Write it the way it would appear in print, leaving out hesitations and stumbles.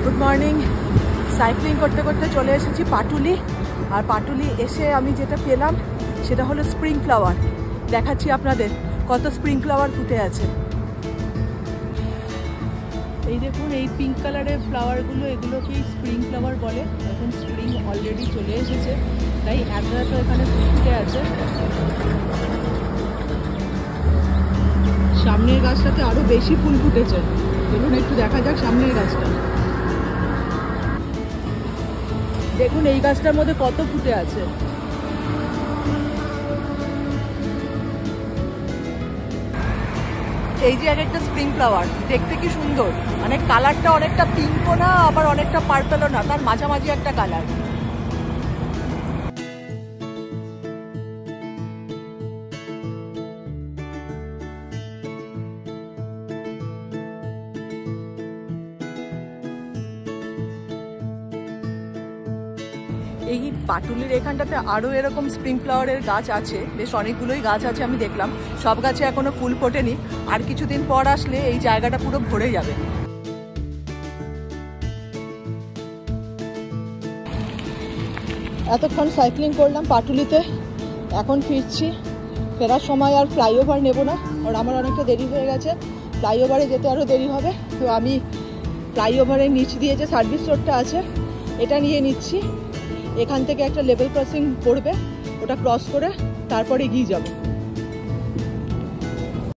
Good morning. Cycling করতে করতে চলে এসেছি পাটুলি। আর পাটুলি এসে আমি যেটা পেলাম সেটা হলো স্প্রিং ফ্লাওয়ার। দেখাচ্ছি আপনাদের কত স্প্রিং ফ্লাওয়ার ফুটে আছে। এই দেখুন, এই পিঙ্ক কালারের ফ্লাওয়ারগুলো, এগুলোকেই স্প্রিং ফ্লাওয়ার বলে। এখন স্প্রিং অলরেডি চলে এসেছে, তাই এত এত এখানে ফুটে আছে। সামনের গাছটাতে আরো বেশি ফুল ফুটেছে। দেখুন, একটু দেখা যাক সামনের গাছটা। দেখুন এই গাছটার মধ্যে কত ফুটে আছে। এই যে একটা স্প্রিং ফ্লাওয়ার, দেখতে কি সুন্দর। মানে কালারটা অনেকটা পিঙ্কও না, আবার অনেকটা পার্পলও না, তার মাঝামাঝি একটা কালার। এই পাটুলির এখানটাতে আরও এরকম স্প্রিং ফ্লাওয়ারের গাছ আছে, বেশ অনেকগুলোই গাছ আছে। আমি দেখলাম সব গাছে এখনো ফুল ফোটেনি, আর কিছুদিন পর আসলে এই জায়গাটা পুরো ভরে যাবে। এতক্ষণ সাইক্লিং করলাম পাটুলিতে, এখন ফিরছি। ফেরার সময় আর ফ্লাইওভার নেব না, কারণ আমার অনেকটা দেরি হয়ে গেছে। ফ্লাইওভারে যেতে আরও দেরি হবে, তো আমি ফ্লাইওভারের নিচ দিয়ে যে সার্ভিস রোডটা আছে এটা নিয়ে নিচ্ছি। এখান থেকে একটা লেভেল ক্রসিং পড়বে, ওটা ক্রস করে তারপরে এগিয়ে যাবো।